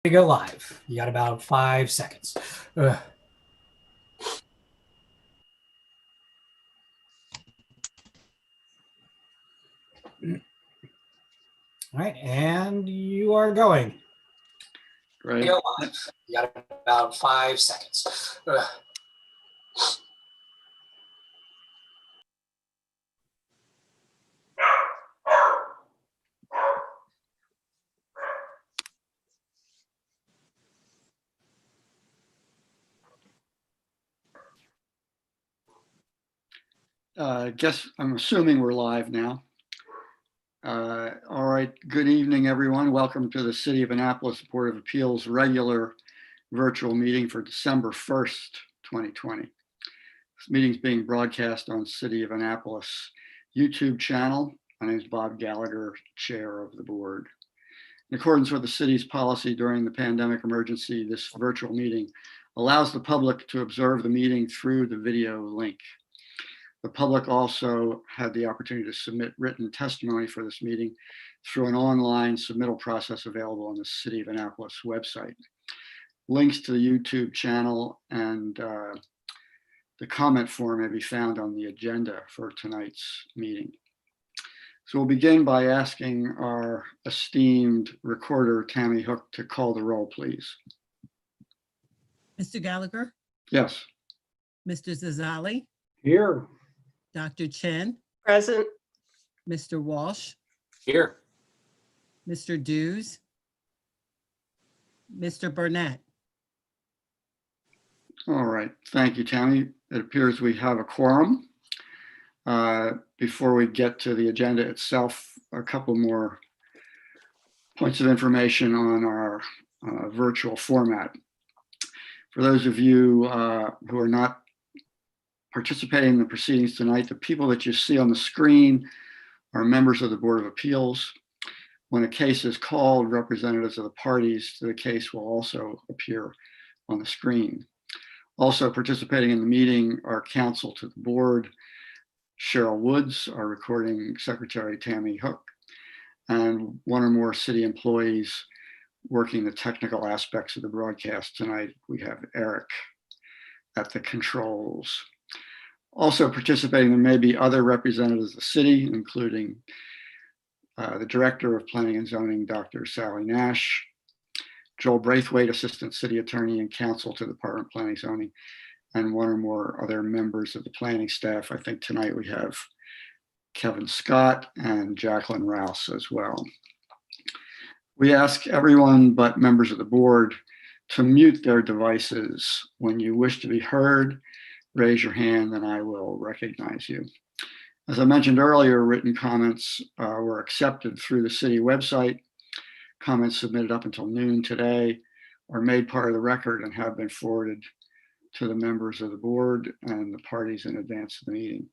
to go live. You got about 5 seconds. All right, and you are going. Right. Go live. You got about 5 seconds. I'm assuming we're live now. All right, good evening, everyone. Welcome to the City of Annapolis Board of Appeals regular virtual meeting for December 1st, 2020. This meeting is being broadcast on City of Annapolis YouTube channel. My name is Bob Gallagher, Chair of the Board. In accordance with the city's policy during the pandemic emergency, this virtual meeting allows the public to observe the meeting through the video link. The public also had the opportunity to submit written testimony for this meeting through an online submittal process available on the City of Annapolis website. Links to the YouTube channel and the comment form may be found on the agenda for tonight's meeting. So we'll begin by asking our esteemed recorder, Tammy Hook, to call the roll, please. Mr. Gallagher, Yes. Mr. Zazali, Here. Dr. Chen, Present. Mr. Walsh, Here. Mr. Dews, Mr. Burnett. All right, thank you, Tammy. It appears we have a quorum. Before we get to the agenda itself, a couple more points of information on our virtual format. For those of you who are not participating in the proceedings tonight, the people that you see on the screen are members of the Board of Appeals. When a case is called, representatives of the parties to the case will also appear on the screen. Also participating in the meeting are counsel to the board, Cheryl Woods, our recording secretary, Tammy Hook, and one or more city employees working the technical aspects of the broadcast tonight. We have Eric at the controls. Also participating, there may be other representatives of the city, including the Director of Planning and Zoning, Dr. Sally Nash, Joel Braithwaite, Assistant City Attorney and Counsel to the Department of Planning and Zoning, and one or more other members of the planning staff. I think tonight we have Kevin Scott and Jacqueline Rouse as well. We ask everyone but members of the board to mute their devices. When you wish to be heard, raise your hand and I will recognize you. As I mentioned earlier, written comments were accepted through the city website. Comments submitted up until noon today are made part of the record and have been forwarded to the members of the board and the parties in advance of the meeting.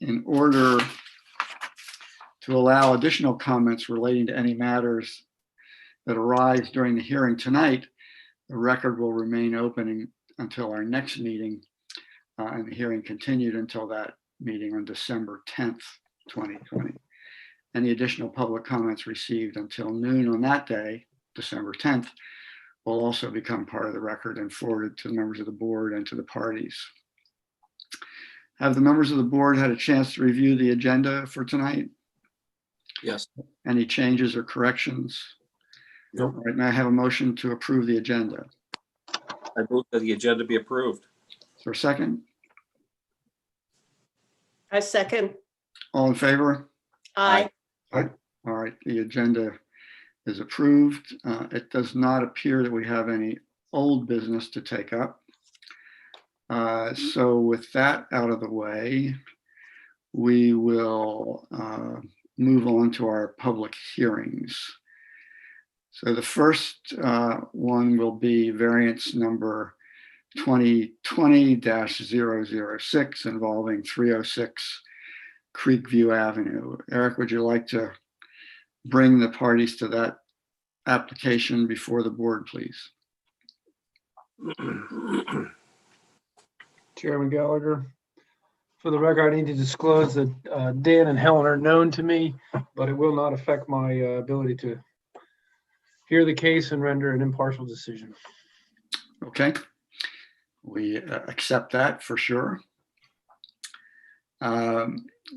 In order to allow additional comments relating to any matters that arise during the hearing tonight, the record will remain open until our next meeting, and the hearing continued until that meeting on December 10th, 2020. Any additional public comments received until noon on that day, December 10th, will also become part of the record and forwarded to the members of the board and to the parties. Have the members of the board had a chance to review the agenda for tonight? Yes. Any changes or corrections? Nope. All right, may I have a motion to approve the agenda? I move that the agenda be approved. Is there a second? I second. All in favor? Aye. All right, the agenda is approved. It does not appear that we have any old business to take up. So with that out of the way, we will move on to our public hearings. So the first one will be variance number 2020-006 involving 306 Creekview Avenue. Eric, would you like to bring the parties to that application before the board, please? Chairman Gallagher. For the record, I need to disclose that Dan and Helen are known to me, but it will not affect my ability to hear the case and render an impartial decision. Okay. We accept that for sure.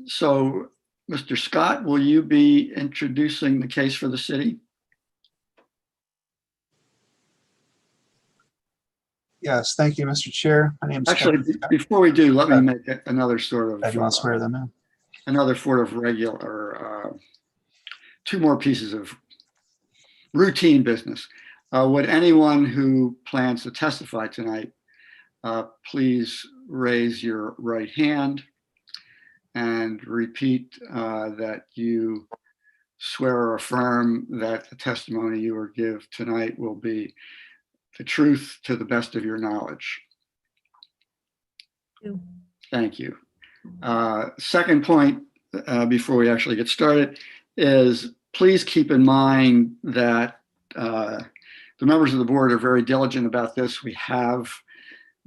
So, Mr. Scott, will you be introducing the case for the city? Yes, thank you, Mr. Chair. My name is Actually, Kevin Scott. before we do, let me make another sort of Do you want to swear them in? another sort of regular, two more pieces of routine business. Would anyone who plans to testify tonight, please raise your right hand and repeat that you swear or affirm that the testimony you will give tonight will be the truth to the best of your knowledge. Thank you. Second point, before we actually get started, is please keep in mind that the members of the board are very diligent about this. We have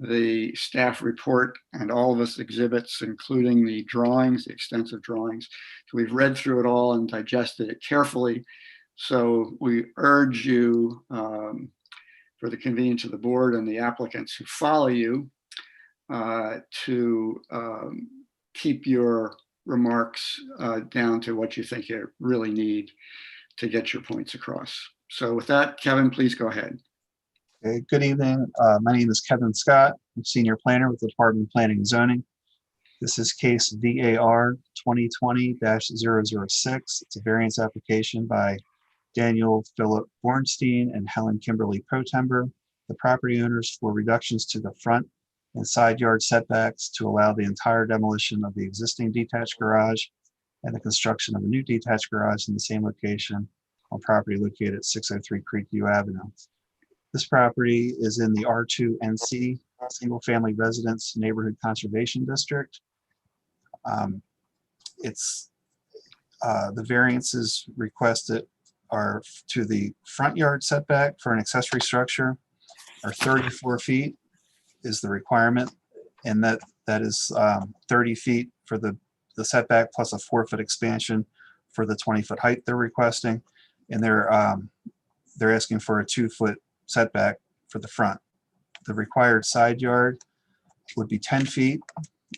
the staff report and all of us exhibits, including the drawings, the extensive drawings. So we've read through it all and digested it carefully. So we urge you, for the convenience of the board and the applicants who follow you, to keep your remarks down to what you think you really need to get your points across. So with that, Kevin, please go ahead. Okay, good evening. My name is Kevin Scott. I'm Senior Planner with the Department of Planning and Zoning. This is case VAR 2020-006. It's a variance application by Daniel Philip Bornstein and Helen Kimberly Potember, the property owners, for reductions to the front and side yard setbacks to allow the entire demolition of the existing detached garage and the construction of a new detached garage in the same location on property located at 603 Creekview Avenue. This property is in the R2 NC Single Family Residence Neighborhood Conservation District. The variances requested are to the front yard setback for an accessory structure are 34 feet is the requirement, and that is 30 feet for the setback plus a 4-foot expansion for the 20-foot height they're requesting, and they're asking for a 2-foot setback for the front. The required side yard would be 10 feet,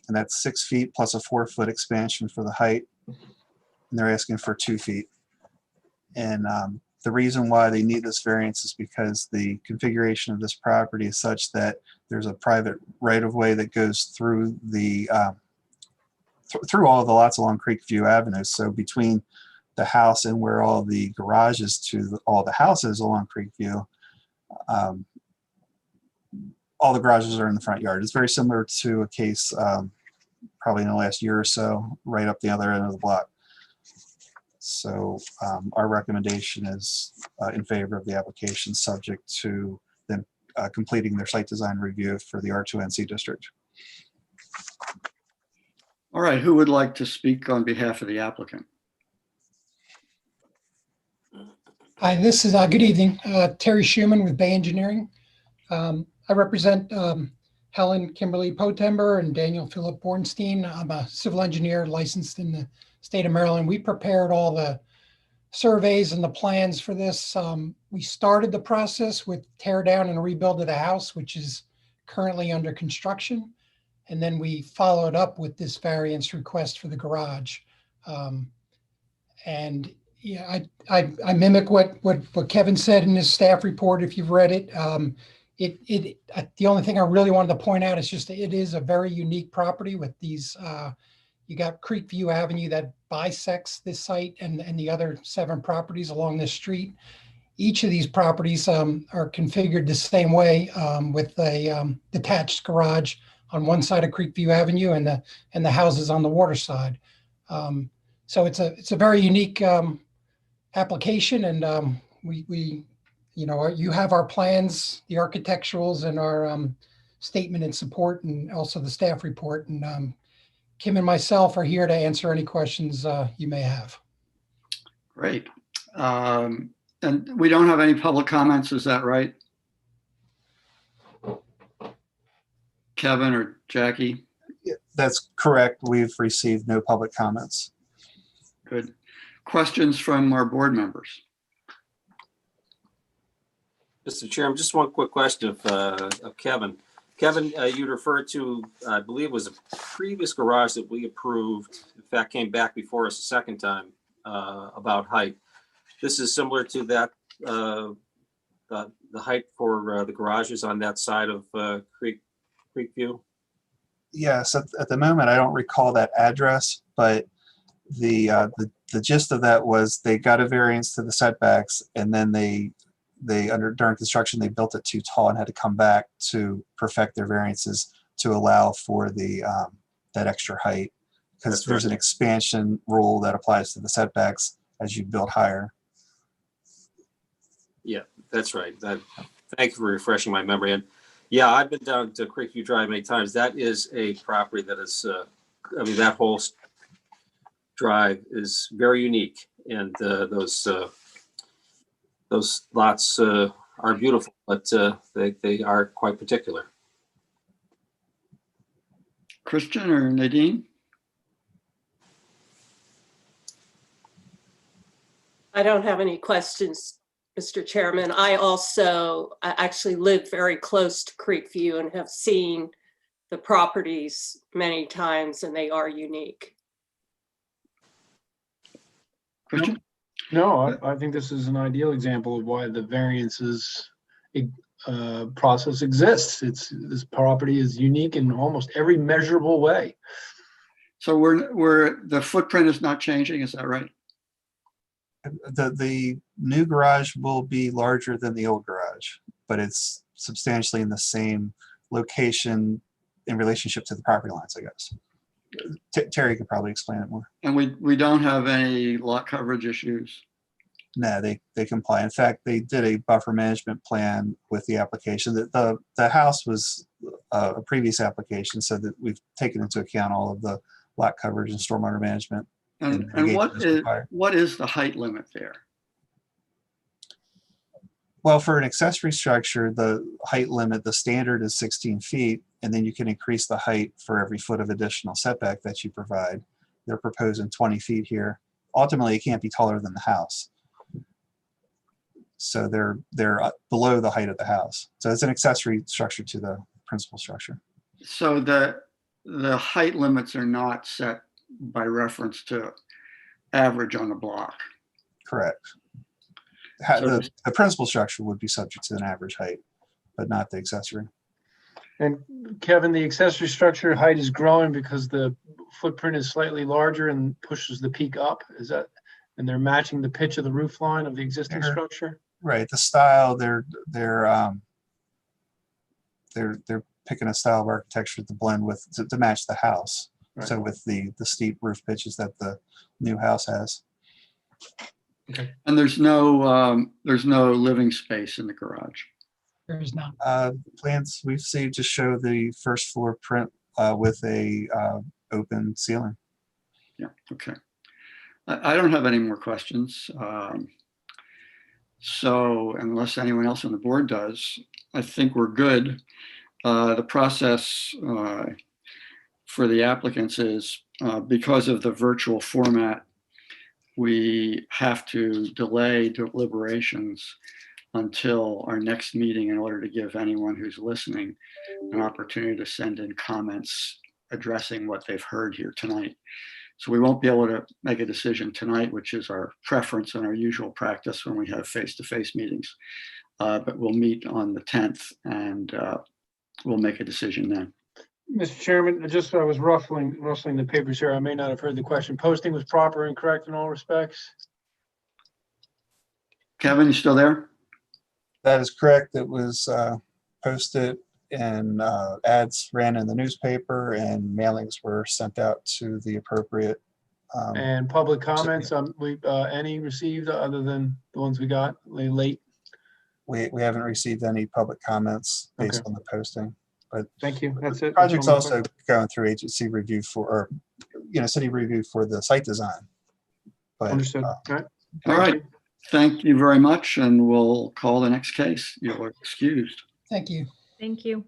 and that's 6 feet plus a 4-foot expansion for the height, and they're asking for 2 feet. And the reason why they need this variance is because the configuration of this property is such that there's a private right-of-way that goes through the through all of the lots along Creekview Avenue. So between the house and where all the garages to all the houses along Creekview, all the garages are in the front yard. It's very similar to a case probably in the last year or so, right up the other end of the block. So our recommendation is in favor of the application, subject to them completing their site design review for the R2NC district. All right, who would like to speak on behalf of the applicant? Hi, this is, good evening, Terry Schuman with Bay Engineering. I represent Helen Kimberly Potember and Daniel Philip Bornstein. I'm a civil engineer licensed in the state of Maryland. We prepared all the surveys and the plans for this. We started the process with tear down and rebuild of the house, which is currently under construction. And then we followed up with this variance request for the garage. And yeah, I mimic what Kevin said in his staff report, if you've read it. The only thing I really wanted to point out is just that it is a very unique property with these, you got Creekview Avenue that bisects this site and the other 7 properties along this street. Each of these properties are configured the same way with a detached garage on one side of Creekview Avenue and the houses on the water side. So it's a very unique application, and we you have our plans, the architecturals, and our statement in support, and also the staff report. And Kim and myself are here to answer any questions you may have. Great. And we don't have any public comments, is that right? Kevin or Jackie? Yeah, that's correct. We've received no public comments. Good. Questions from our board members? Mr. Chairman, just one quick question of Kevin. Kevin, you'd referred to, I believe it was a previous garage that we approved. In fact, came back before us a second time about height. This is similar to that, the height for the garages on that side of Creekview? Yes, at the moment, I don't recall that address, but the gist of that was they got a variance to the setbacks, and then during construction, they built it too tall and had to come back to perfect their variances to allow for that extra height. Because That's there's right. an expansion rule that applies to the setbacks as you build higher. Yeah, that's right. Thank you for refreshing my memory. And yeah, I've been down to Creekview Drive many times. That is a property that is, that whole drive is very unique. And those lots are beautiful, but they are quite particular. Christian or Nadine? I don't have any questions, Mr. Chairman. I actually live very close to Creekview and have seen the properties many times, and they are unique. Christian? No, I think this is an ideal example of why the variances process exists. This property is unique in almost every measurable way. So the footprint is not changing, is that right? The new garage will be larger than the old garage, but it's substantially in the same location in relationship to the property lines, I guess. Terry could probably explain it more. And we don't have any lot coverage issues. No, they comply. In fact, they did a buffer management plan with the application. The house was a previous application, so that we've taken into account all of the lot coverage and stormwater management. And engagement required. what is the height limit there? Well, for an accessory structure, the height limit, the standard is 16 feet, and then you can increase the height for every foot of additional setback that you provide. They're proposing 20 feet here. Ultimately, it can't be taller than the house. So they're below the height of the house. So it's an accessory structure to the principal structure. So the height limits are not set by reference to average on the block. Correct. So The principal structure would be subject to an average height, but not the accessory. And Kevin, the accessory structure height is growing because the footprint is slightly larger and pushes the peak up. Is that, and they're matching the pitch of the roof line of the existing Sure. structure? Right. The style, they're picking a style of architecture to blend with to match the house. Right. So with the steep roof pitches that the new house has. And there's no living space in the garage. There is not. Plans we've seen just show the first floor print with a open ceiling. Yeah, okay. I don't have any more questions. So unless anyone else on the board does, I think we're good. The process for the applicants is because of the virtual format, we have to delay deliberations until our next meeting in order to give anyone who's listening an opportunity to send in comments addressing what they've heard here tonight. So we won't be able to make a decision tonight, which is our preference and our usual practice when we have face-to-face meetings. But we'll meet on the 10th and we'll make a decision then. Mr. Chairman, I was rustling the papers here. I may not have heard the question. Posting was proper and correct in all respects? Kevin, you still there? That is correct. It was posted and ads ran in the newspaper and mailings were sent out to the appropriate. And public comments, any received other than the ones we got late? We haven't received any public comments based Okay. on the posting. But Thank you. That's it. the project's also going through agency review for, or city review for the site design. But Understood. All right. All right. Thank you very much. And we'll call the next case. You're excused. Thank you. Thank you.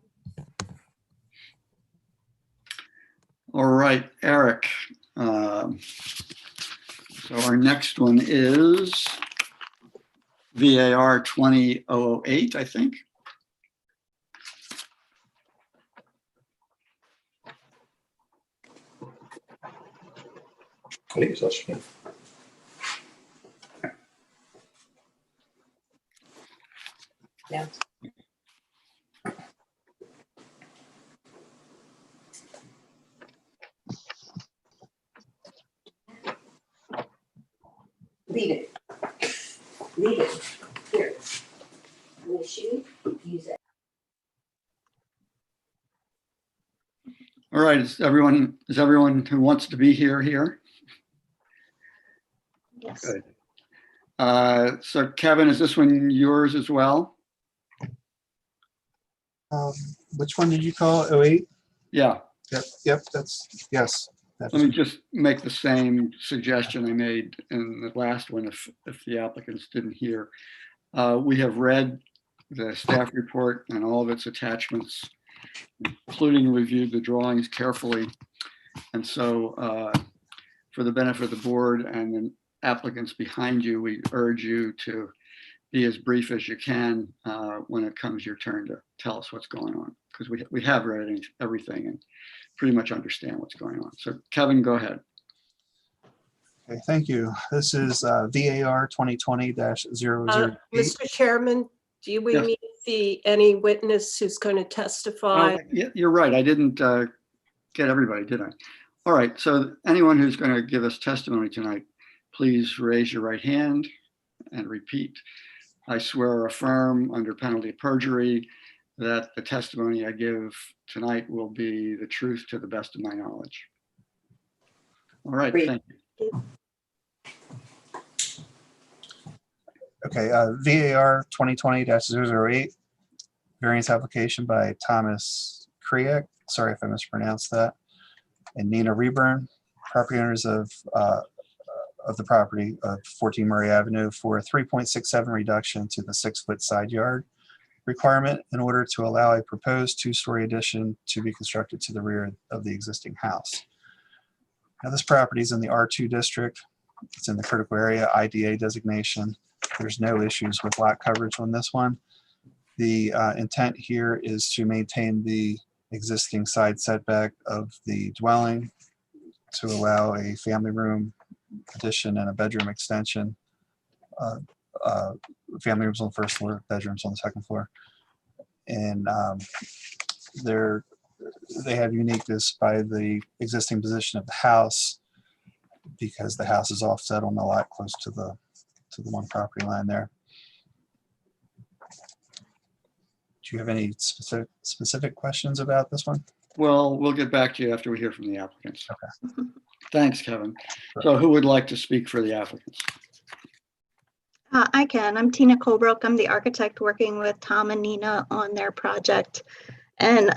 All right, Eric. So our next one is VAR 2008, I think. Please, that's me. Yeah. Leave it. Leave it. Here. Wish you use it. All right, is everyone who wants to be here? Yes. Good. So Kevin, is this one yours as well? Which one did you call? 08? Yeah, Yep, that's, yes. that let me is- just make the same suggestion I made in the last one if the applicants didn't hear. We have read the staff report and all of its attachments, including reviewed the drawings carefully. And so for the benefit of the board and the applicants behind you, we urge you to be as brief as you can when it comes your turn to tell us what's going on, because we have read everything and pretty much understand what's going on. So Kevin, go ahead. Okay, thank you. This is VAR 2020-008. Mr. Chairman, do we Yes. need to see any witness who's going to testify? Yeah, you're right. I didn't get everybody, did I? All right. So anyone who's going to give us testimony tonight, please raise your right hand and repeat. I swear or affirm under penalty of perjury that the testimony I give tonight will be the truth to the best of my knowledge. All right. Great. Thank you. Okay, VAR 2020-008, variance application by Thomas Kriek, sorry if I mispronounced that, and Nina Reburn, property owners of the property of 14 Murray Avenue for a 3.67 reduction to the 6-foot side yard requirement in order to allow a proposed 2-story addition to be constructed to the rear of the existing house. Now, this property is in the R2 district. It's in the critical area IDA designation. There's no issues with lot coverage on this one. The intent here is to maintain the existing side setback of the dwelling to allow a family room addition and a bedroom extension. Family rooms on the first floor, bedrooms on the second floor. And they have uniqueness by the existing position of the house because the house is offset on the lot close to the one property line there. Do you have any specific questions about this one? Well, we'll get back to you after we hear from the applicants. Okay. Thanks, Kevin. So who would like to speak for the applicants? I can. I'm Tina Colebrook. I'm the architect working with Tom and Nina on their project. And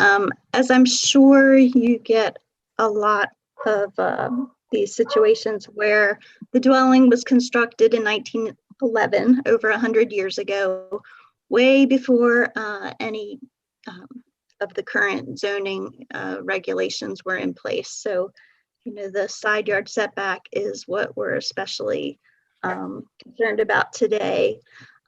as I'm sure you get a lot of these situations where the dwelling was constructed in 1911, over 100 years ago, way before any of the current zoning regulations were in place. So, you know, the side yard setback is what we're especially concerned about today.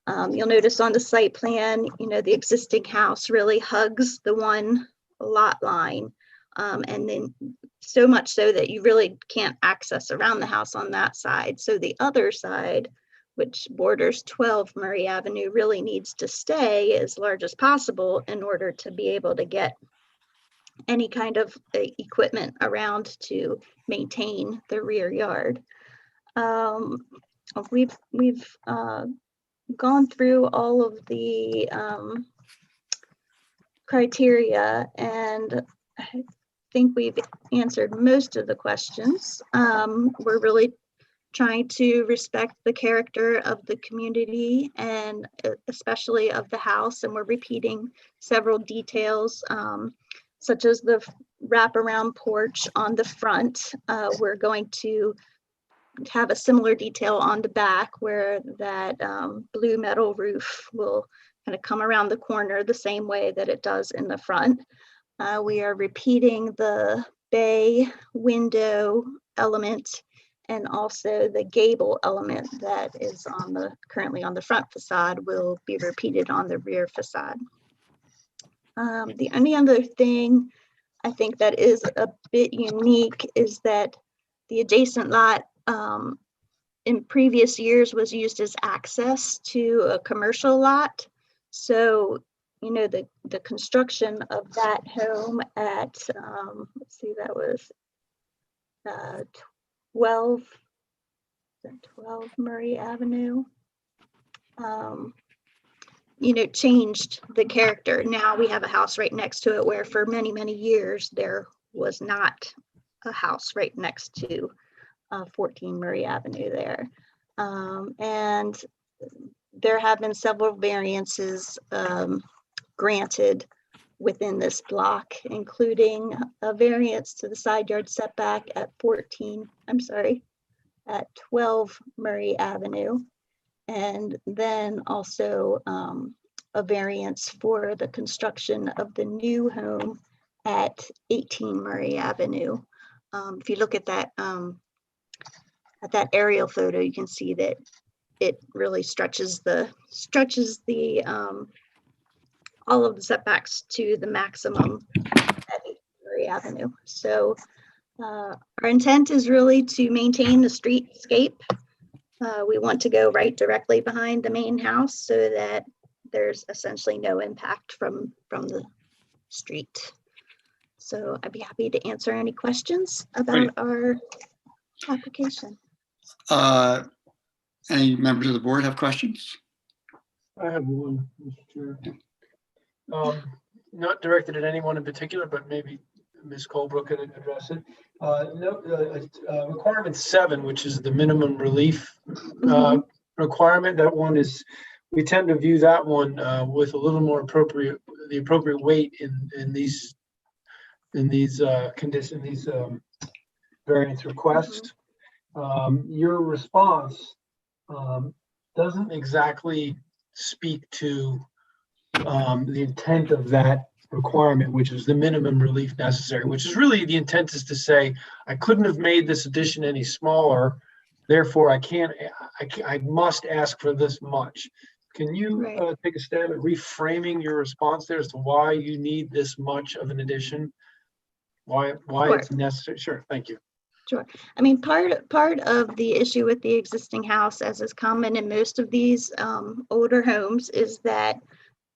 You'll notice on the site plan, you know, the existing house really hugs the one lot line. And then so much so that you really can't access around the house on that side. So the other side, which borders 12 Murray Avenue, really needs to stay as large as possible in order to be able to get any kind of equipment around to maintain the rear yard. We've gone through all of the criteria, and I think we've answered most of the questions. We're really trying to respect the character of the community and especially of the house, and we're repeating several details, such as the wraparound porch on the front. We're going to have a similar detail on the back where that blue metal roof will kind of come around the corner the same way that it does in the front. We are repeating the bay window element and also the gable element that is currently on the front facade will be repeated on the rear facade. The only other thing I think that is a bit unique is that the adjacent lot in previous years was used as access to a commercial lot. So, you know, the construction of that home at, let's see, that was 12 Murray Avenue, you know, changed the character. Now we have a house right next to it, where for many, many years there was not a house right next to 14 Murray Avenue there. And there have been several variances granted within this block, including a variance to the side yard setback at 12 Murray Avenue. And then also a variance for the construction of the new home at 18 Murray Avenue. If you look at that aerial photo, you can see that it really stretches the all of the setbacks to the maximum at 18 Murray Avenue. So our intent is really to maintain the streetscape. We want to go right directly behind the main house so that there's essentially no impact from the street. So I'd be happy to answer any questions about our application. Any members of the board have questions? I have one, Mr. Chair. Not directed at anyone in particular, but maybe Ms. Colebrook could address it. Requirement 7, which is the minimum relief requirement, that one is, we tend to view that one with a little more appropriate weight in these conditions, these variance requests. Your response doesn't exactly speak to the intent of that requirement, which is the minimum relief necessary, which is really the intent is to say, I couldn't have made this addition any smaller, therefore I must ask for this much. Can you take a stab at reframing your response there as to why you need this much of an addition? Why it's necessary? Sure, thank you. Sure. I mean, part of the issue with the existing house, as is common in most of these older homes, is that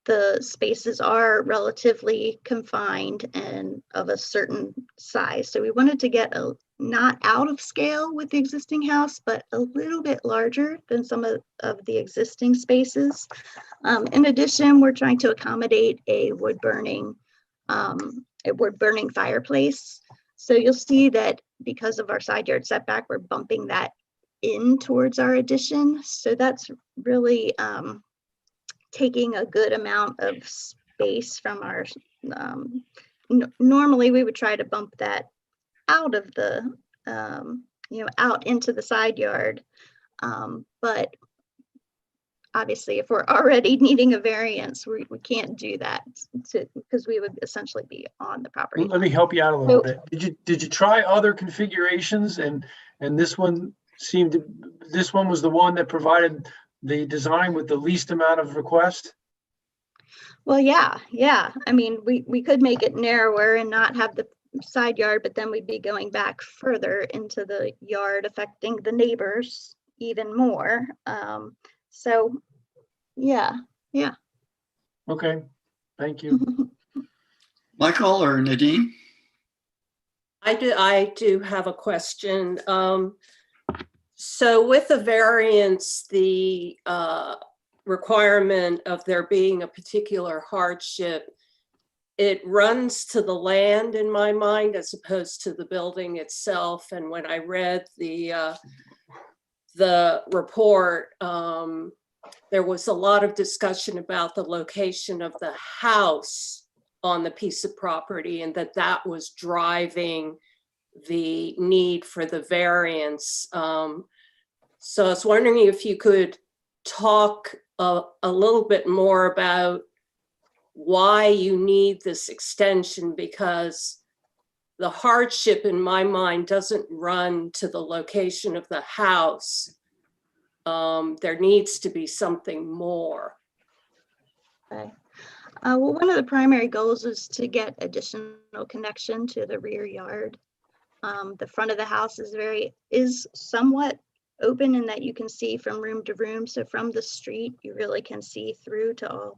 the spaces are relatively confined and of a certain size. So we wanted to get not out of scale with the existing house, but a little bit larger than some of the existing spaces. In addition, we're trying to accommodate a wood burning fireplace. So you'll see that because of our side yard setback, we're bumping that in towards our addition. So that's really taking a good amount of space from our, normally we would try to bump that out of the, out into the side yard. But obviously if we're already needing a variance, we can't do that because we would essentially be on the property. Let me help you out a little bit. Did you try other configurations and this one was the one that provided the design with the least amount of request? Well, yeah. I mean, we could make it narrower and not have the side yard, but then we'd be going back further into the yard, affecting the neighbors even more. So, yeah. Okay, thank you. Michael or Nadine? I do have a question. So with the variance, the requirement of there being a particular hardship, it runs to the land in my mind as opposed to the building itself. And when I read the report, there was a lot of discussion about the location of the house on the piece of property and that was driving the need for the variance. So I was wondering if you could talk a little bit more about why you need this extension, because the hardship in my mind doesn't run to the location of the house. There needs to be something more. Okay. Well, one of the primary goals is to get additional connection to the rear yard. The front of the house is somewhat open in that you can see from room to room. So from the street, you really can see through to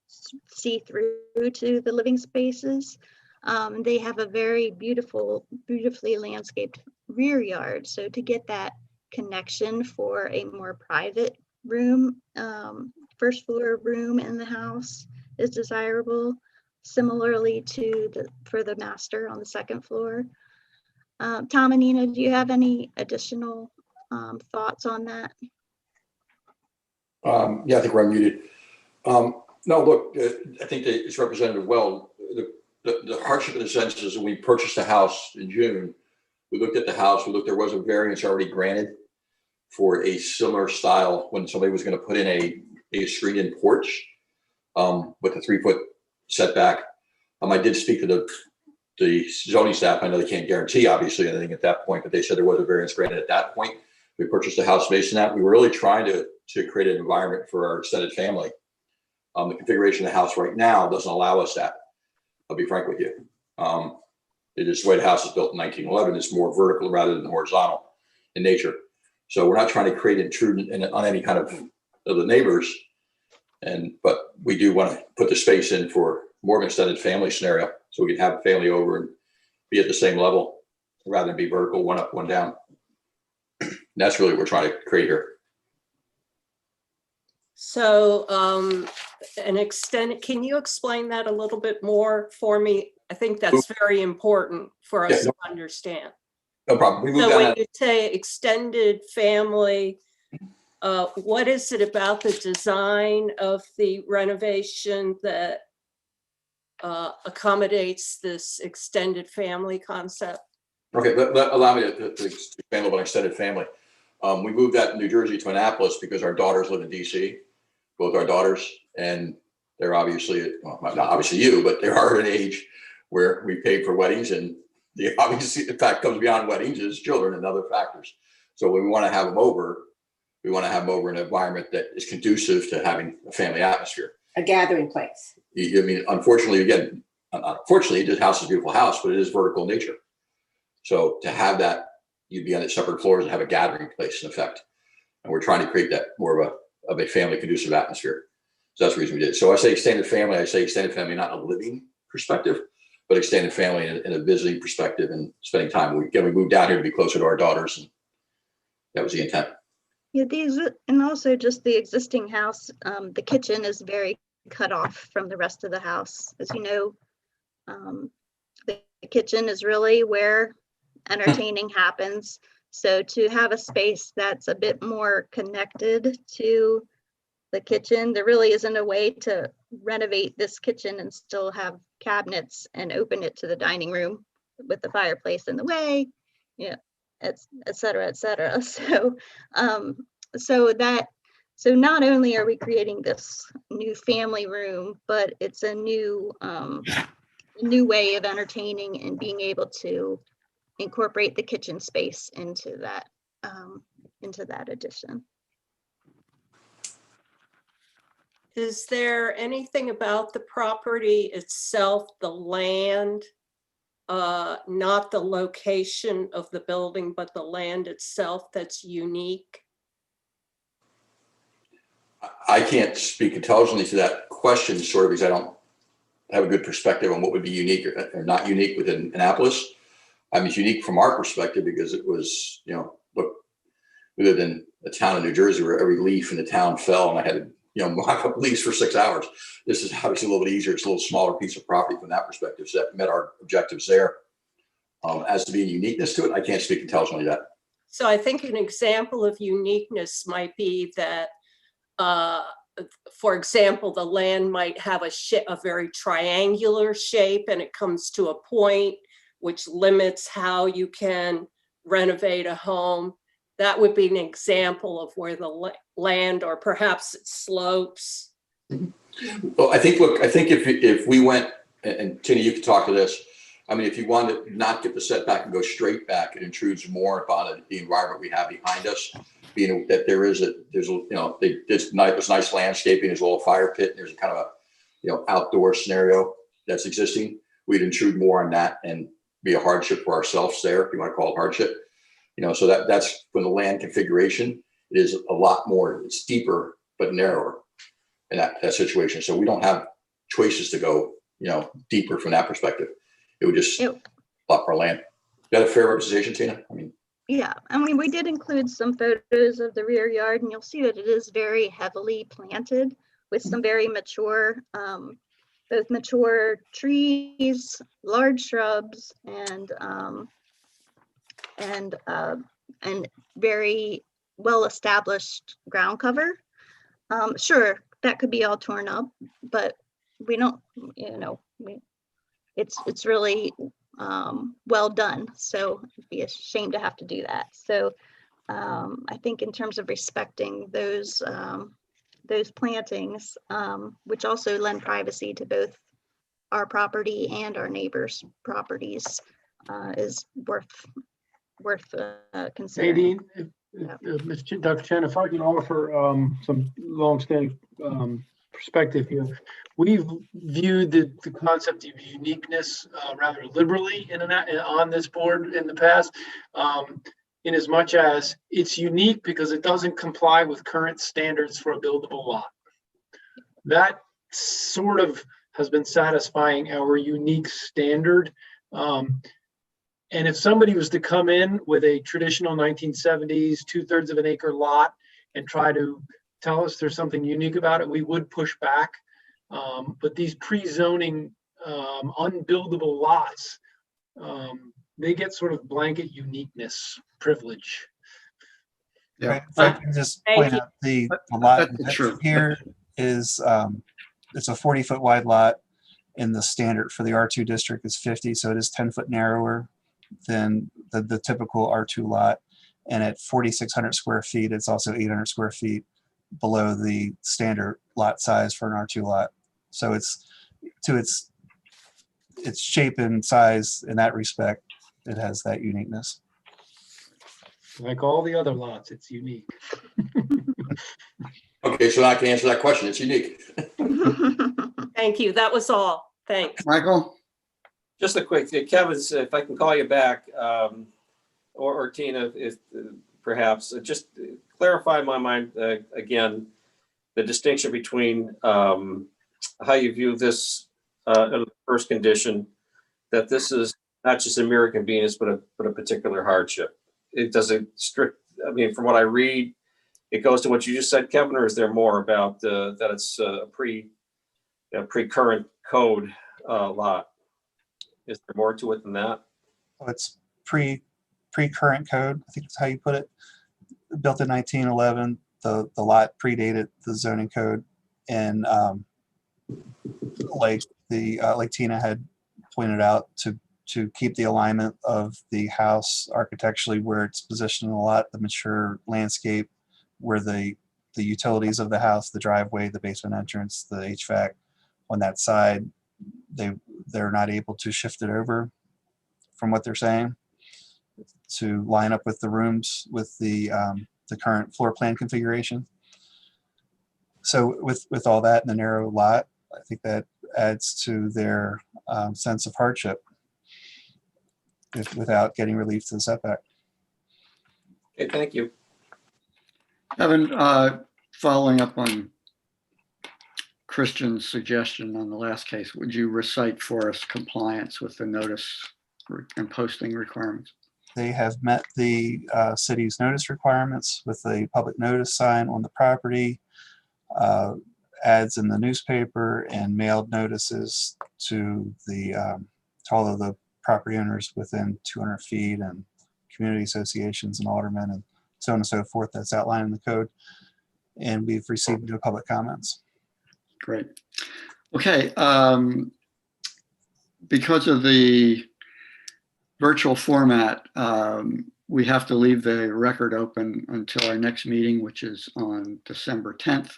the living spaces. They have a very beautifully landscaped rear yard. So to get that connection for a more private room, first floor room in the house is desirable. Similarly for the master on the second floor. Tom and Nina, do you have any additional thoughts on that? Yeah, I think we're unmuted. No, look, I think that it's represented well. The hardship in the sense is when we purchased the house in June, we looked at the house, there was a variance already granted for a similar style when somebody was going to put in a screened-in porch with a 3-foot setback. I did speak to the zoning staff. I know they can't guarantee, obviously, anything at that point, but they said there was a variance granted at that point. We purchased a house based on that. We were really trying to create an environment for our extended family. The configuration of the house right now doesn't allow us that. I'll be frank with you. It is the way the house is built in 1911. It's more vertical rather than horizontal in nature. So we're not trying to create intrusion on any kind of the neighbors. But we do want to put the space in for more of an extended family scenario. So we can have a family over and be at the same level rather than be vertical, one up, one down. That's really what we're trying to create here. So can you explain that a little bit more for me? I think that's very important for us to understand. No problem. We moved So when down. you say extended family, what is it about the design of the renovation that accommodates this extended family concept? Okay, allow me to expand a little bit on extended family. We moved out in New Jersey to Annapolis because our daughters live in DC, both our daughters, and they're obviously, well, not obviously you, but they are at an age where we paid for weddings, and the obviously, in fact, comes beyond weddings is children and other factors. So when we want to have them over, we want to have them over in an environment that is conducive to having a family atmosphere. A gathering place. I mean, unfortunately, again, this house is a beautiful house, but it is vertical in nature. So to have that, you'd be on the separate floors and have a gathering place in effect. And we're trying to create that more of a family conducive atmosphere. So that's the reason we did it. So I say extended family, not in a living perspective, but extended family in a visiting perspective and spending time. We moved down here to be closer to our daughters, and that was the intent. Yeah, and also just the existing house, the kitchen is very cut off from the rest of the house. As you know, the kitchen is really where entertaining happens. So to have a space that's a bit more connected to the kitchen, there really isn't a way to renovate this kitchen and still have cabinets and open it to the dining room with the fireplace in the way, et cetera, et cetera. So not only are we creating this new family room, but it's a new way of entertaining and being able to incorporate the kitchen space into that addition. Is there anything about the property itself, the land, not the location of the building, but the land itself that's unique? I can't speak intelligently to that question, sort of, because I don't have a good perspective on what would be unique or not unique within Annapolis. I mean, it's unique from our perspective because it was, look, we lived in a town in New Jersey where every leaf in the town fell, and I had to, mock up leaves for 6 hours. This is obviously a little bit easier. It's a little smaller piece of property from that perspective. So that met our objectives there. As to being uniqueness to it, I can't speak intelligently to that. So I think an example of uniqueness might be that, for example, the land might have a very triangular shape, and it comes to a point which limits how you can renovate a home. That would be an example of where the land, or perhaps it slopes. Well, I think if we went, and Tina, you could talk to this, I mean, if you want to not get the setback and go straight back, it intrudes more upon the environment we have behind us. Being that there's nice landscaping, there's a little fire pit, there's kind of a, outdoor scenario that's existing. We'd intrude more on that and be a hardship for ourselves there, if you want to call it hardship. So that's when the land configuration is a lot more, it's deeper, but narrower in that situation. So we don't have choices to go, deeper from that perspective. It would just block our land. Is that a fair representation, Tina? I mean, Yeah, I mean, we did include some photos of the rear yard, and you'll see that it is very heavily planted with some very mature, both mature trees, large shrubs, and very well-established ground cover. Sure, that could be all torn up, but we don't, it's really well done. So it'd be a shame to have to do that. So I think in terms of respecting those plantings, which also lend privacy to both our property and our neighbors' properties, is worth considering. Nadine, Dr. Chen, if I can offer some longstanding perspective here. We've viewed the concept of uniqueness rather liberally on this board in the past, in as much as it's unique because it doesn't comply with current standards for a buildable lot. That sort of has been satisfying our unique standard. And if somebody was to come in with a traditional 1970s 2/3 of an acre lot and try to tell us there's something unique about it, we would push back. But these pre-zoning unbuildable lots, they get sort of blanket uniqueness privilege. Yeah, If I can just point out the lot that's true. here is, it's a 40-foot wide lot, and the standard for the R2 district is 50, so it is 10 foot narrower than the typical R2 lot. And at 4,600 square feet, it's also 800 square feet below the standard lot size for an R2 lot. So it's to its shape and size in that respect, it has that uniqueness. Like all the other lots, it's unique. okay, so I can answer that question. It's unique. Thank you. That was all. Thanks. Michael? Just a quick, Kevin, if I can call you back, or Tina, if perhaps, just clarify in my mind again, the distinction between how you view this in the first condition, that this is not just a mere convenience, but a particular hardship. It doesn't strict, I mean, from what I read, it goes to what you just said, Kevin, or is there more about that it's a pre-current code lot? Is there more to it than that? Oh, it's pre-current code, I think is how you put it. Built in 1911, the lot predated the zoning code, and like Tina had pointed out, to keep the alignment of the house architecturally where it's positioned in the lot, the mature landscape, where the utilities of the house, the driveway, the basement entrance, the HVAC on that side, they're not able to shift it over, from what they're saying, to line up with the rooms with the current floor plan configuration. So with all that in the narrow lot, I think that adds to their sense of hardship without getting relief to the setback. Okay, thank you. Kevin, following up on Christian's suggestion on the last case, would you recite for us compliance with the notice and posting requirements? They have met the city's notice requirements with a public notice sign on the property, ads in the newspaper, and mailed notices to all of the property owners within 200 feet, and community associations and aldermen and so on and so forth. That's outlined in the code. And we've received no public comments. Great. Okay. Because of the virtual format, we have to leave the record open until our next meeting, which is on December 10th.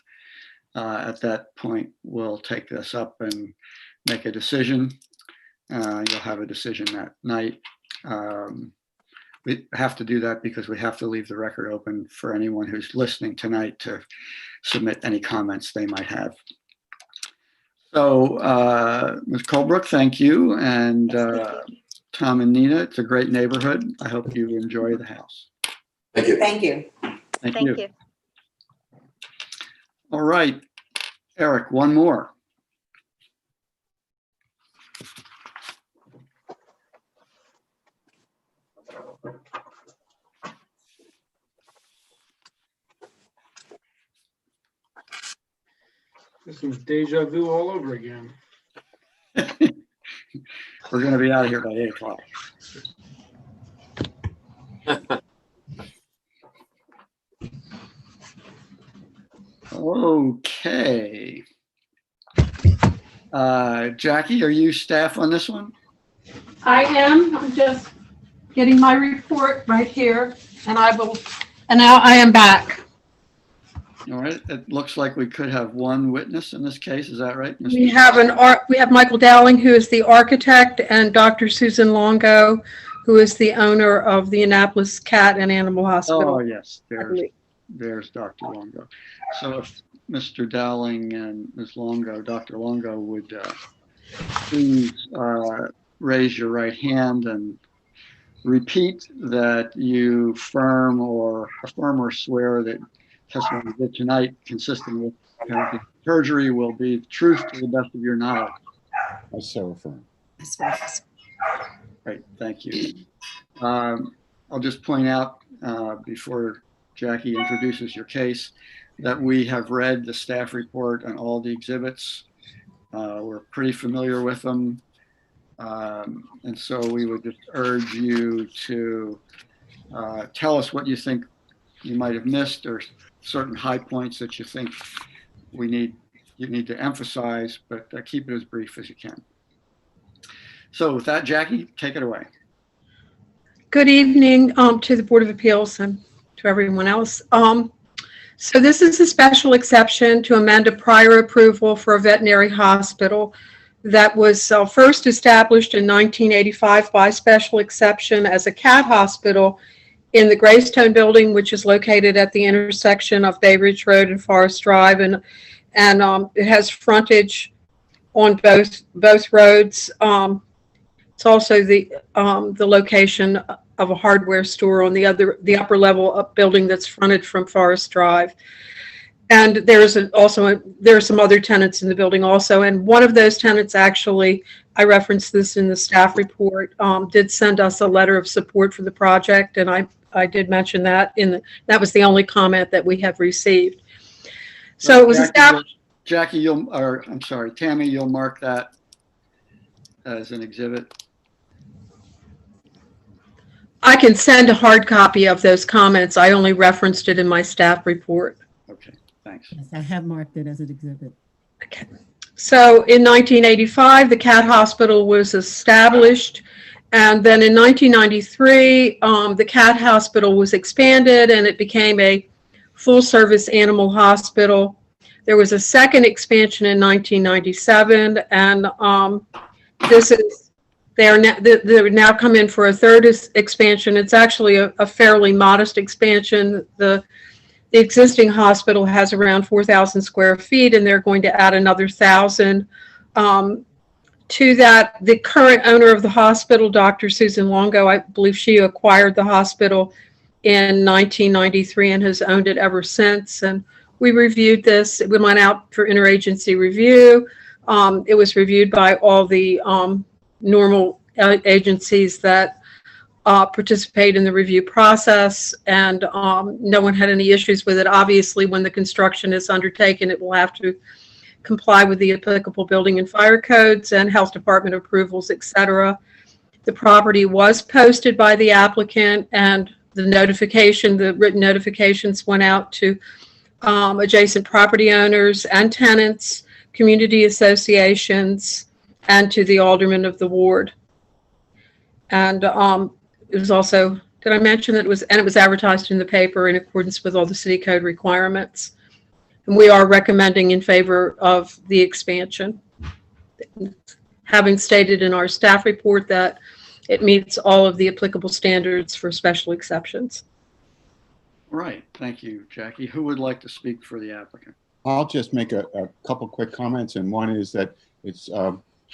At that point, we'll take this up and make a decision. You'll have a decision that night. We have to do that because we have to leave the record open for anyone who's listening tonight to submit any comments they might have. So, Ms. Colebrook, thank you. And Tom and Nina, it's a great neighborhood. I hope you enjoy the house. Thank you. Thank you. Thank Thank you. you. All right, Eric, one more. This is deja vu all over again. We're going to be out of here by 8 o'clock. Okay. Jackie, are you staff on this one? I am. I'm just getting my report right here, and now I am back. All right, it looks like we could have one witness in this case. Is that right? Mr. We have Michael Dowling, who is the architect, and Dr. Susan Longo, who is the owner of the Annapolis Cat and Animal Oh, Hospital. yes, there's Dr. Longo. So if Mr. Dowling and Ms. Longo, Dr. Longo would please raise your right hand and repeat that you affirm or swear that testimony you give tonight, consistent with parenting perjury, will be the truth to the best of your knowledge. I so affirm. Great, thank you. I'll just point out before Jackie introduces your case that we have read the staff report on all the exhibits. We're pretty familiar with them. And so we would just urge you to tell us what you think you might have missed or certain high points that you think you need to emphasize, but keep it as brief as you can. So with that, Jackie, take it away. Good evening to the Board of Appeals and to everyone else. So this is a special exception to amend a prior approval for a veterinary hospital that was first established in 1985 by special exception as a cat hospital in the Greystone building, which is located at the intersection of Bay Ridge Road and Forest Drive, and it has frontage on both roads. It's also the location of a hardware store on the upper level up building that's fronted from Forest Drive. And there are some other tenants in the building also. And one of those tenants, actually, I referenced this in the staff report, did send us a letter of support for the project. And I did mention that that was the only comment that we have received. So it was established. Jackie, Tammy, you'll mark that as an exhibit. I can send a hard copy of those comments. I only referenced it in my staff report. Okay, thanks. Yes, I have marked it as an exhibit. Okay. So in 1985, the cat hospital was established. And then in 1993, the cat hospital was expanded and it became a full service animal hospital. There was a second expansion in 1997, and they're now come in for a third expansion. It's actually a fairly modest expansion. The existing hospital has around 4,000 square feet, and they're going to add another 1,000. To that, the current owner of the hospital, Dr. Susan Longo, I believe she acquired the hospital in 1993 and has owned it ever since. And we reviewed this. We went out for interagency review. It was reviewed by all the normal agencies that participate in the review process, and no one had any issues with it. Obviously, when the construction is undertaken, it will have to comply with the applicable building and fire codes and health department approvals, etc. The property was posted by the applicant, and the written notifications went out to adjacent property owners and tenants, community associations, and to the alderman of the ward. And it was also, did I mention that it was advertised in the paper in accordance with all the city code requirements. And we are recommending in favor of the expansion. having stated in our staff report that it meets all of the applicable standards for special exceptions. Right, thank you, Jackie. Who would like to speak for the applicant? I'll just make a couple quick comments, and one is that it's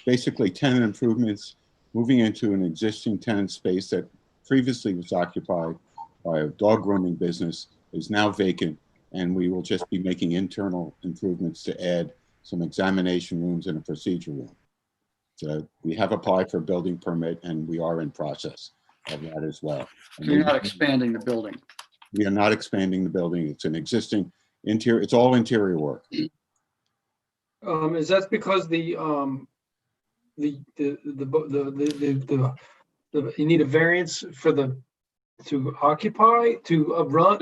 basically tenant improvements moving into an existing tenant space that previously was occupied by a dog grooming business is now vacant, and we will just be making internal improvements to add some examination rooms and a procedure room. So we have applied for a building permit, and we are in process of that as well. So you're not expanding the building? We are not expanding the building. It's an existing interior, it's all interior work. Is that because you need a variance for to occupy, to run,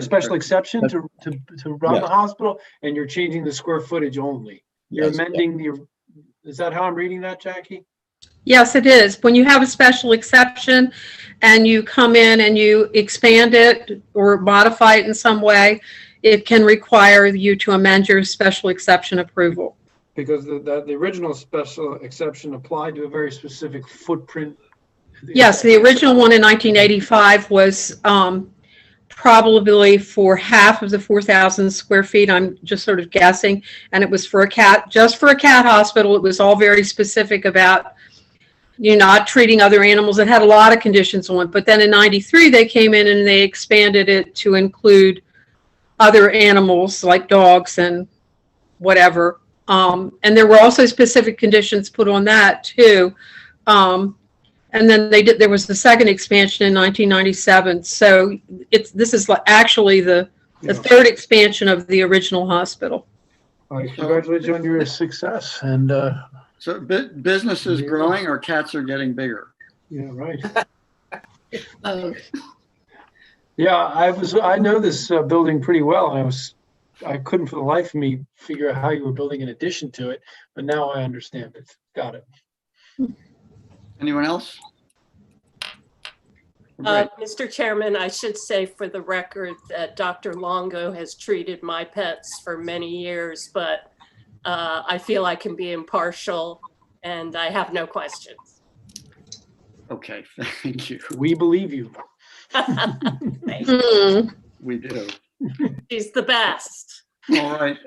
special exception to run the Yes. hospital, and you're changing the square footage only? You're Yes. amending is that how I'm reading that, Jackie? Yes, it is. When you have a special exception and you come in and you expand it or modify it in some way, it can require you to amend your special exception approval. Because the original special exception applied to a very specific footprint. Yes, the original one in 1985 was probably for half of the 4,000 square feet. I'm just sort of guessing. And it was for a cat, just for a cat hospital. It was all very specific about you're not treating other animals. It had a lot of conditions on it. But then in 93, they came in and they expanded it to include other animals like dogs and whatever. And there were also specific conditions put on that too. And then there was the second expansion in 1997. So this is actually the third expansion of the original hospital. All right, congratulations on your success. And So business is growing or cats are getting bigger? yeah, right. Yeah, I know this building pretty well, and I couldn't for the life of me figure out how you were building in addition to it, but now I understand it. Got it. Anyone else? Great. Mr. Chairman, I should say for the record that Dr. Longo has treated my pets for many years, but I feel I can be impartial and I have no questions. Okay, thank you. We believe you. Thank you. We do. She's the best. All right.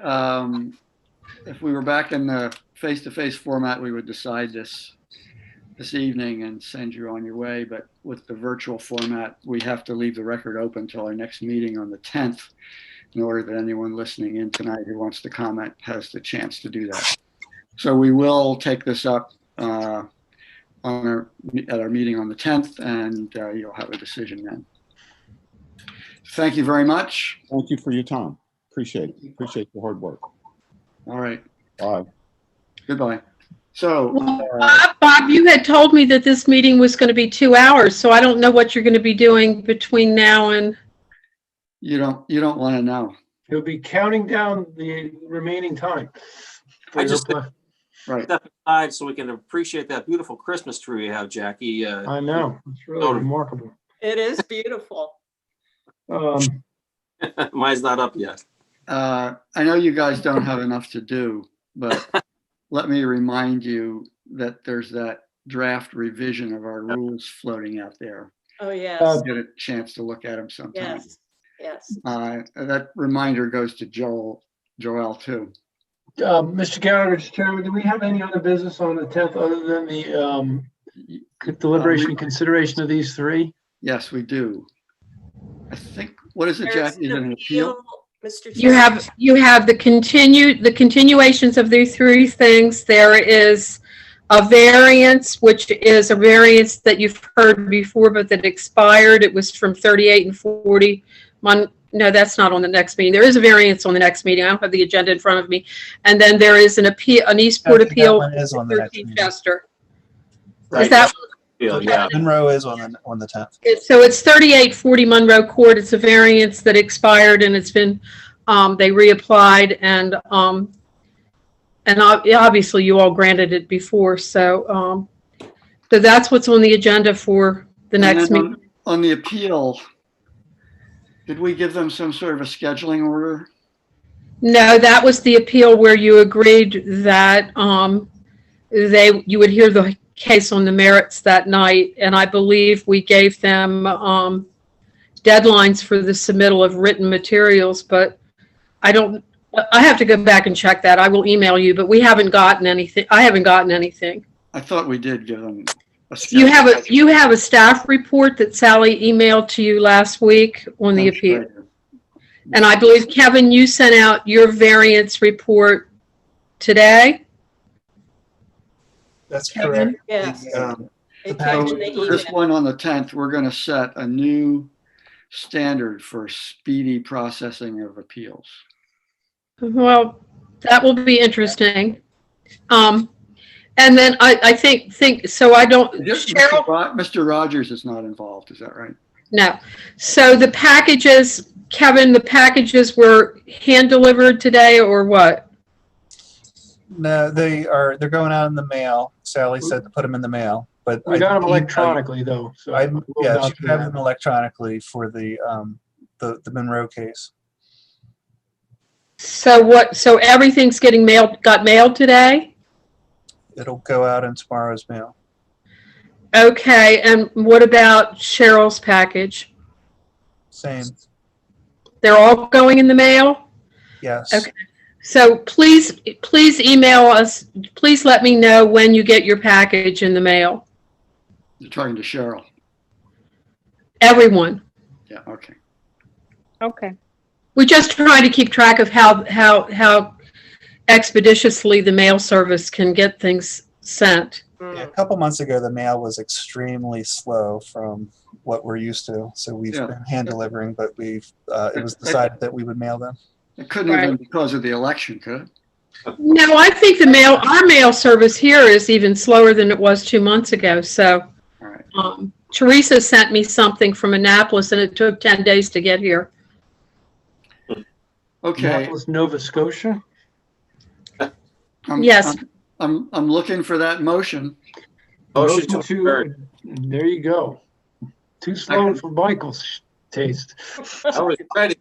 If we were back in the face-to-face format, we would decide this evening and send you on your way. But with the virtual format, we have to leave the record open until our next meeting on the 10th in order that anyone listening in tonight who wants to comment has the chance to do that. So we will take this up at our meeting on the 10th, and you'll have a decision then. Thank you very much. Thank you for your time. Appreciate it. Appreciate the hard work. All right. Bye. Goodbye. So, Bob, you had told me that this meeting was going to be 2 hours, so I don't know what you're going to be doing between now and. you don't want to know. He'll be counting down the remaining time. I just Right. step aside so we can appreciate that beautiful Christmas tree you have, Jackie. I know. It's really remarkable. It is beautiful. Mine's not up yet. I know you guys don't have enough to do, but let me remind you that there's that draft revision of our rules floating out there. Oh, yes. Get a chance to look at them sometime. Yes. That reminder goes to Joel too. Mr. Chairman, do we have any other business on the 10th other than the deliberation and consideration of these three? Yes, we do. I think, what is it, There's Jackie? Is it an appeal? Mr. You Chairman. have the continuations of these three things. There is a variance, which is a variance that you've heard before, but that expired. It was from 38 and 40. No, that's not on the next meeting. There is a variance on the next meeting. I don't have the agenda in front of me. And then there is an appeal, an Eastport appeal. That one is on the next 13 meeting. Chester. Right. Is that? Yeah. Monroe is on the 10th. So it's 3840 Monroe Court. It's a variance that expired and it's been, they reapplied and obviously you all granted it before. So that's what's on the agenda for the next meeting. On the appeal, did we give them some sort of a scheduling order? No, that was the appeal where you agreed that you would hear the case on the merits that night. And I believe we gave them deadlines for the submittal of written materials, but I have to go back and check that. I will email you, but we haven't gotten anything. I haven't gotten anything. I thought we did give them a You have a staff report that Sally emailed to you last week on the appeal. And I believe, Kevin, you sent out your variance report today. That's Kevin? correct. Yes. The It package- came in the For this email. one on the 10th, we're going to set a new standard for speedy processing of appeals. Well, that will be interesting. And then I think so. I don't. Cheryl? Mr. Rogers is not involved, is that right? No. So the packages, Kevin, the packages were hand delivered today or what? No, they're going out in the mail. Sally said to put them in the mail, but We got them I- electronically though. So I, we'll yeah, vouch she for have that. them electronically for the Monroe case. So everything's got mailed today? It'll go out in tomorrow's mail. Okay. And what about Cheryl's package? Same, They're all going in the mail? yes. Okay. So please email us. Please let me know when you get your package in the mail. You're talking to Cheryl. Everyone. Yeah, okay. Okay. We're just trying to keep track of how expeditiously the mail service can get things sent. Yeah, a couple months ago, the mail was extremely slow from what we're used to. So we've Yeah. been hand delivering, but it was decided that we would mail them. It couldn't have been Right. because of the election, could it? No, I think our mail service here is even slower than it was 2 months ago. So All right. Teresa sent me something from Annapolis and it took 10 days to get here. Okay. Annapolis, Nova Scotia. Yes. I'm looking for that motion. Motion to Motion adjourn. There you go. Too slow for Michael's taste. I was ready.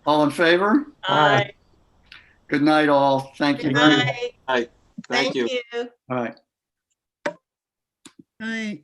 All in favor? Aye. Good night, all. Thank you Good very much. night. Thank you. All right. Aye.